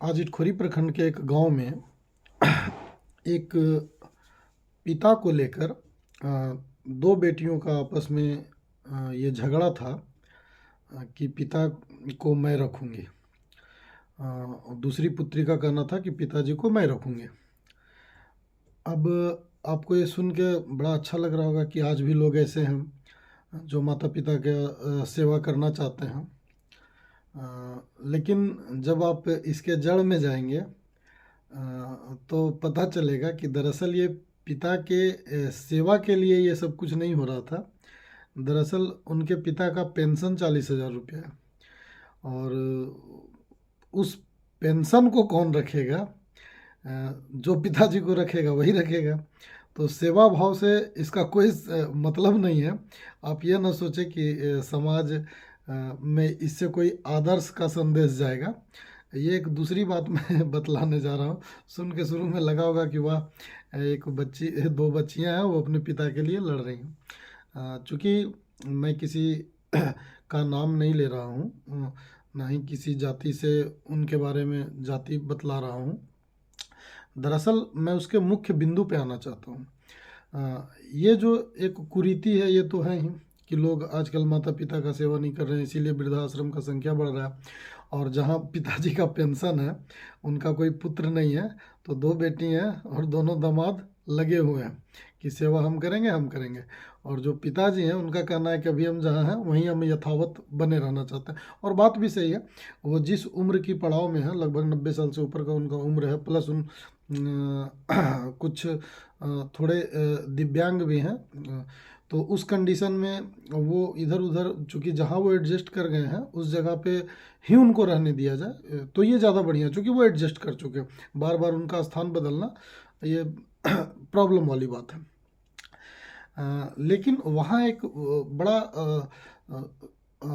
आज इटखोरी प्रखंड के एक गांव में एक पिता को लेकर दो बेटियों का आपस में ये झगड़ा था कि पिता को मैं रखूंगी। और दूसरी पुत्री का कहना था कि पिताजी को मैं रखूंगी। अब आपको ये सुन के बड़ा अच्छा लग रहा होगा कि आज भी लोग ऐसे हैं जो माता पिता के सेवा करना चाहते हैं। लेकिन जब आप इसके जड़ में जाएंगे तो पता चलेगा कि दरअसल ये पिता के सेवा के लिए ये सब कुछ नहीं हो रहा था। दरअसल उनके पिता का पेंशन 40,000 रुपया है और उस पेंशन को कौन रखेगा? जो पिताजी को रखेगा वही रखेगा। तो सेवा भाव से इसका कोई मतलब नहीं है। आप ये ना सोचें कि समाज में इससे कोई आदर्श का संदेश जाएगा। ये एक दूसरी बात मैं बतलाने जा रहा हूँ। सुन के शुरू में लगा होगा कि वाह, एक बच्ची दो बच्चियां हैं वो अपने पिता के लिए लड़ रही हैं। चूँकि मैं किसी का नाम नहीं ले रहा हूँ, ना ही किसी जाति से उनके बारे में जाति बतला रहा हूँ। दरअसल मैं उसके मुख्य बिंदु पे आना चाहता हूँ। ये जो एक कुरीति है ये तो है ही कि लोग आजकल माता पिता का सेवा नहीं कर रहे हैं, इसीलिए वृद्धाश्रम का संख्या बढ़ रहा है। और जहाँ पिताजी का पेंशन है, उनका कोई पुत्र नहीं है, तो दो बेटी हैं और दोनों दामाद लगे हुए हैं कि सेवा हम करेंगे हम करेंगे। और जो पिताजी हैं उनका कहना है कि अभी हम जहाँ हैं वहीं हम यथावत बने रहना चाहते हैं। और बात भी सही है। वो जिस उम्र की पड़ाव में है, लगभग 90 साल से ऊपर का उनका उम्र है, प्लस उन कुछ थोड़े दिव्यांग भी हैं। तो उस कंडीशन में वो इधर उधर, चूँकि जहाँ वो एडजस्ट कर गए हैं उस जगह पे ही उनको रहने दिया जाए तो ये ज़्यादा बढ़िया, चूँकि वो एडजस्ट कर चुके हैं। बार बार उनका स्थान बदलना ये प्रॉब्लम वाली बात है। लेकिन वहाँ एक बड़ा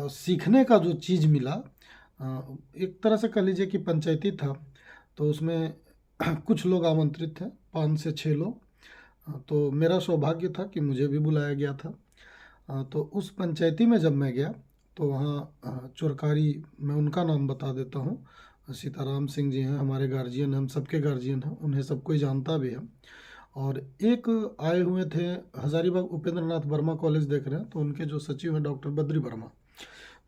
सीखने का जो चीज़ मिला, एक तरह से कह लीजिए कि पंचायती था, तो उसमें कुछ लोग आमंत्रित थे, 5 से 6 लोग। तो मेरा सौभाग्य था कि मुझे भी बुलाया गया था। तो उस पंचायती में जब मैं गया तो वहाँ चोरकारी, मैं उनका नाम बता देता हूँ, सीताराम सिंह जी हैं, हमारे गार्जियन हैं, हम सबके गार्जियन हैं, उन्हें सब कोई जानता भी है। और एक आए हुए थे हजारीबाग उपेंद्र नाथ वर्मा कॉलेज, देख रहे हैं तो उनके जो सचिव हैं डॉक्टर बद्री वर्मा,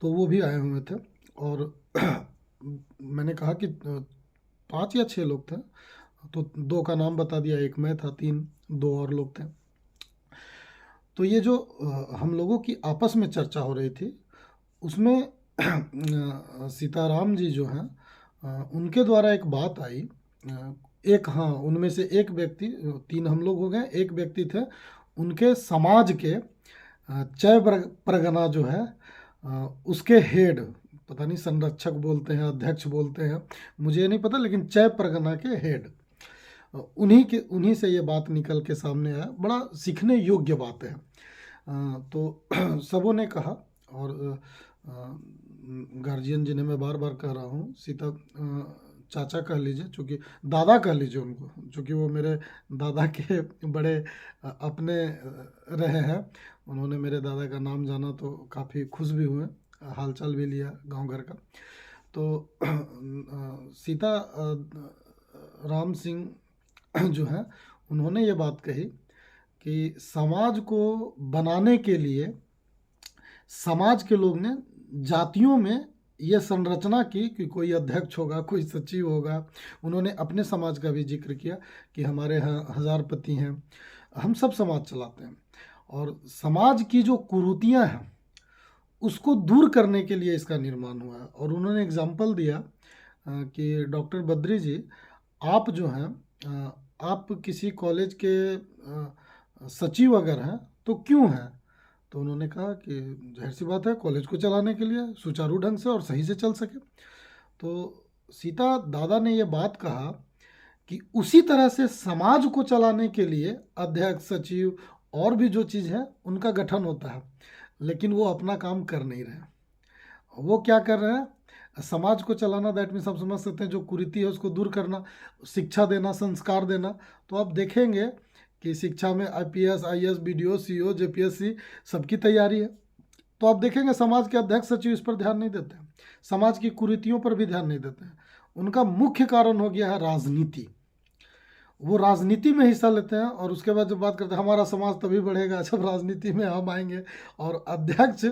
तो वो भी आए हुए थे। और मैंने कहा कि 5 या 6 लोग थे, तो दो का नाम बता दिया, एक मैं था, 3 दो और लोग थे। तो ये जो हम लोगों की आपस में चर्चा हो रही थी उसमें सीताराम जी जो हैं, उनके द्वारा एक बात आई। एक, हाँ, उनमें से एक व्यक्ति, 3 हम लोग हो गए, एक व्यक्ति थे उनके समाज के चय परगना जो है उसके हेड, पता नहीं संरक्षक बोलते हैं अध्यक्ष बोलते हैं, मुझे ये नहीं पता, लेकिन चय परगना के हेड, उन्हीं से ये बात निकल के सामने आया। बड़ा सीखने योग्य बात है। तो सबों ने कहा, और गार्जियन जिन्हें मैं बार बार कह रहा हूँ, सीता चाचा कह लीजिए, चूँकि दादा कह लीजिए उनको, चूँकि वो मेरे दादा के बड़े अपने रहे हैं। उन्होंने मेरे दादा का नाम जाना तो काफ़ी खुश भी हुए, हालचाल भी लिया गांव घर का। तो सीता राम सिंह जो है, उन्होंने ये बात कही कि समाज को बनाने के लिए समाज के लोग ने जातियों में ये संरचना की कि कोई अध्यक्ष होगा, कोई सचिव होगा। उन्होंने अपने समाज का भी जिक्र किया कि हमारे यहाँ हजारपति हैं, हम सब समाज चलाते हैं। और समाज की जो कुरीतियाँ हैं उसको दूर करने के लिए इसका निर्माण हुआ है। और उन्होंने एग्जाम्पल दिया कि डॉक्टर बद्री जी, आप जो हैं, आप किसी कॉलेज के सचिव अगर हैं तो क्यों हैं? तो उन्होंने कहा कि जाहिर सी बात है, कॉलेज को चलाने के लिए, सुचारू ढंग से और सही से चल सके। तो सीता दादा ने ये बात कहा कि उसी तरह से समाज को चलाने के लिए अध्यक्ष, सचिव और भी जो चीज़ है उनका गठन होता है, लेकिन वो अपना काम कर नहीं रहे। वो क्या कर रहे हैं? समाज को चलाना, दैट मीन्स आप समझ सकते हैं जो कुरीति है उसको दूर करना, शिक्षा देना, संस्कार देना। तो आप देखेंगे कि शिक्षा में IPS, IAS, BDO, CO, JPSC सबकी तैयारी है। तो आप देखेंगे समाज के अध्यक्ष, सचिव इस पर ध्यान नहीं देते हैं, समाज की कुरीतियों पर भी ध्यान नहीं देते हैं। उनका मुख्य कारण हो गया है राजनीति। वो राजनीति में हिस्सा लेते हैं और उसके बाद जब बात करते हैं हमारा समाज तभी बढ़ेगा जब राजनीति में हम आएंगे। और अध्यक्ष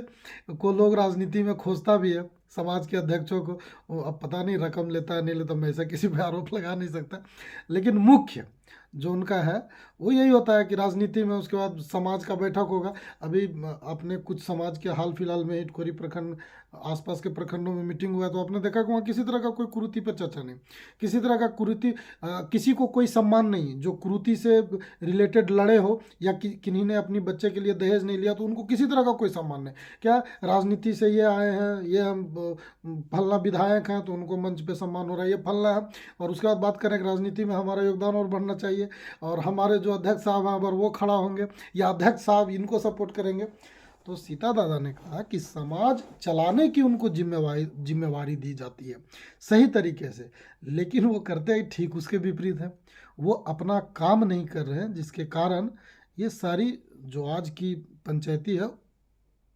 को लोग राजनीति में खोजता भी है, समाज के अध्यक्षों को। वो अब पता नहीं रकम लेता है नहीं लेता, मैं ऐसा किसी पे आरोप लगा नहीं सकता, लेकिन मुख्य जो उनका है वो यही होता है कि राजनीति में, उसके बाद समाज का बैठक होगा। अभी आपने कुछ समाज के हाल फिलहाल में इटखोरी प्रखंड आसपास के प्रखंडों में मीटिंग हुआ, तो आपने देखा कि वहाँ किसी तरह का कोई कुरीति पर चर्चा नहीं, किसी तरह का कुरीति, किसी को कोई सम्मान नहीं। जो कुरीति से रिलेटेड लड़े हो या किन्हीं ने अपनी बच्चे के लिए दहेज नहीं लिया तो उनको किसी तरह का कोई सम्मान नहीं। क्या राजनीति से ये आए हैं, ये हम फलना विधायक हैं तो उनको मंच पे सम्मान हो रहा है, ये फलना है। और उसके बाद बात करें कि राजनीति में हमारा योगदान और बढ़ना चाहिए और हमारे जो अध्यक्ष साहब हैं अगर वो खड़ा होंगे या अध्यक्ष साहब इनको सपोर्ट करेंगे। तो सीता दादा ने कहा कि समाज चलाने की उनको जिम्मेवारी दी जाती है सही तरीके से, लेकिन वो करते ठीक उसके विपरीत है। वो अपना काम नहीं कर रहे हैं, जिसके कारण ये सारी जो आज की पंचायती है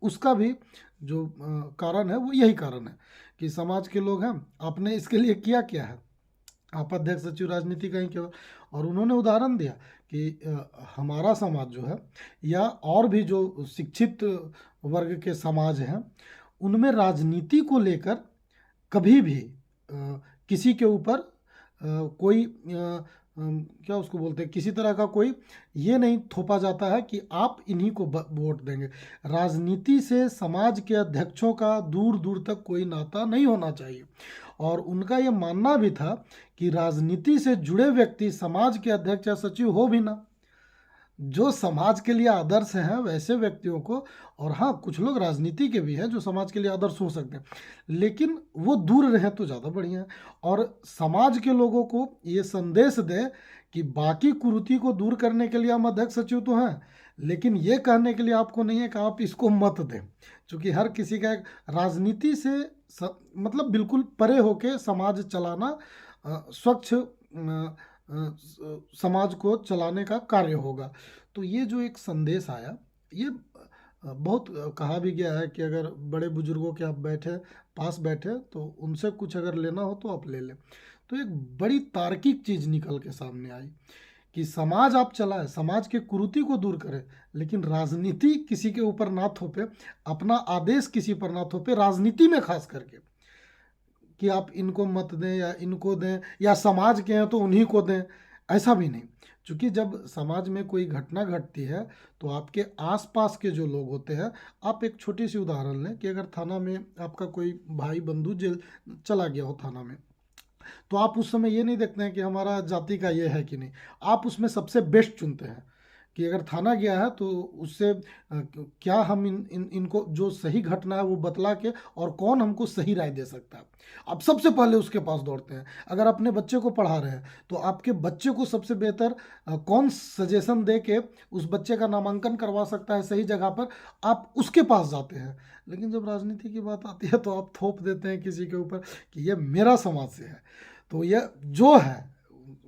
उसका भी जो कारण है वो यही कारण है कि समाज के लोग हैं। आपने इसके लिए किया क्या है? आप अध्यक्ष सचिव राजनीति का ही केवल। और उन्होंने उदाहरण दिया कि हमारा समाज जो है या और भी जो शिक्षित वर्ग के समाज हैं उनमें राजनीति को लेकर कभी भी किसी के ऊपर कोई क्या उसको बोलते हैं, किसी तरह का कोई ये नहीं थोपा जाता है कि आप इन्हीं को वोट देंगे। राजनीति से समाज के अध्यक्षों का दूर दूर तक कोई नाता नहीं होना चाहिए। और उनका ये मानना भी था कि राजनीति से जुड़े व्यक्ति समाज के अध्यक्ष या सचिव हो भी ना, जो समाज के लिए आदर्श हैं वैसे व्यक्तियों को। और हाँ, कुछ लोग राजनीति के भी हैं जो समाज के लिए आदर्श हो सकते हैं, लेकिन वो दूर रहें तो ज़्यादा बढ़िया है। और समाज के लोगों को ये संदेश दें कि बाकी कुरीति को दूर करने के लिए हम अध्यक्ष सचिव तो हैं, लेकिन ये कहने के लिए आपको नहीं है कि आप इसको मत दें। क्योंकि हर किसी का एक राजनीति से मतलब बिल्कुल परे होके समाज चलाना, स्वच्छ समाज को चलाने का कार्य होगा। तो ये जो एक संदेश आया, ये बहुत कहा भी गया है कि अगर बड़े बुजुर्गों के आप पास बैठे तो उनसे कुछ अगर लेना हो तो आप ले लें। तो एक बड़ी तार्किक चीज़ निकल के सामने आई कि समाज आप चलाएं, समाज के कुरीति को दूर करें, लेकिन राजनीति किसी के ऊपर ना थोपे, अपना आदेश किसी पर ना थोपे, राजनीति में खास करके कि आप इनको मत दें या इनको दें या समाज के हैं तो उन्हीं को दें, ऐसा भी नहीं। क्योंकि जब समाज में कोई घटना घटती है तो आपके आसपास के जो लोग होते हैं, आप एक छोटी सी उदाहरण लें कि अगर थाना में आपका कोई भाई बंधु जेल चला गया हो थाना में, तो आप उस समय ये नहीं देखते हैं कि हमारा जाति का ये है कि नहीं, आप उसमें सबसे बेस्ट चुनते हैं कि अगर थाना गया है तो उससे क्या हम इनको जो सही घटना है वो बतला के और कौन हमको सही राय दे सकता है, आप सबसे पहले उसके पास दौड़ते हैं। अगर अपने बच्चे को पढ़ा रहे हैं तो आपके बच्चे को सबसे बेहतर कौन सजेशन दे के उस बच्चे का नामांकन करवा सकता है सही जगह पर, आप उसके पास जाते हैं। लेकिन जब राजनीति की बात आती है तो आप थोप देते हैं किसी के ऊपर कि ये मेरा समाज से है, तो यह जो है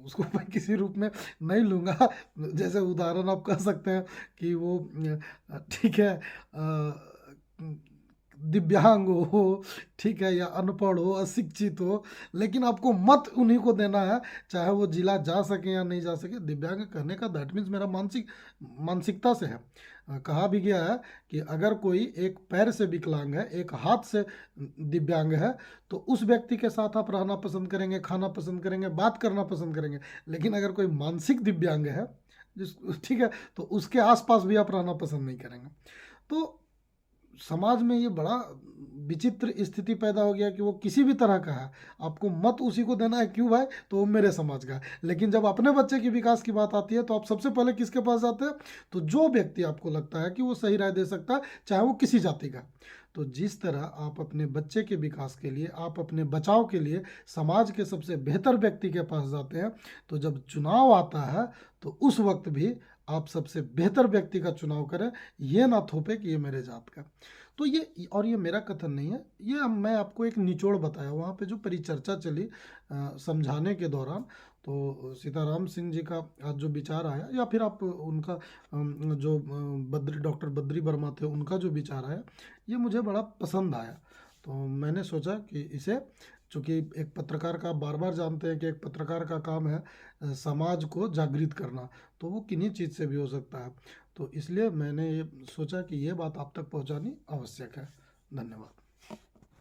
उसको मैं किसी रूप में नहीं लूँगा। जैसे उदाहरण आप कह सकते हैं कि वो ठीक है, दिव्यांग हो, ठीक है, या अनपढ़ हो, अशिक्षित हो, लेकिन आपको मत उन्हीं को देना है, चाहे वो जिला जा सके या नहीं जा सके। दिव्यांग कहने का दैट मीन्स मेरा मानसिकता से है। कहा भी गया है कि अगर कोई एक पैर से विकलांग है, एक हाथ से दिव्यांग है, तो उस व्यक्ति के साथ आप रहना पसंद करेंगे, खाना पसंद करेंगे, बात करना पसंद करेंगे। लेकिन अगर कोई मानसिक दिव्यांग है जिस ठीक है, तो उसके आसपास भी आप रहना पसंद नहीं करेंगे। तो समाज में ये बड़ा विचित्र स्थिति पैदा हो गया कि वो किसी भी तरह का है, आपको मत उसी को देना है, क्यों भाई, तो वो मेरे समाज का है। लेकिन जब अपने बच्चे के विकास की बात आती है तो आप सबसे पहले किसके पास जाते हैं? तो जो व्यक्ति आपको लगता है कि वो सही राय दे सकता है, चाहे वो किसी जाति का। तो जिस तरह आप अपने बच्चे के विकास के लिए, आप अपने बचाव के लिए समाज के सबसे बेहतर व्यक्ति के पास जाते हैं, तो जब चुनाव आता है तो उस वक्त भी आप सबसे बेहतर व्यक्ति का चुनाव करें, ये ना थोपे कि ये मेरे जात का। तो ये, और ये मेरा कथन नहीं है, ये मैं आपको एक निचोड़ बताया वहाँ पे जो परिचर्चा चली समझाने के दौरान। तो सीताराम सिंह जी का आज जो विचार आया, या फिर आप उनका जो डॉक्टर बद्री वर्मा थे उनका जो विचार आया, ये मुझे बड़ा पसंद आया। तो मैंने सोचा कि इसे चूँकि एक पत्रकार का बार बार जानते हैं कि एक पत्रकार का काम है समाज को जागृत करना, तो वो किन्हीं चीज़ से भी हो सकता है। तो इसलिए मैंने ये सोचा कि ये बात आप तक पहुंचानी आवश्यक है। धन्यवाद।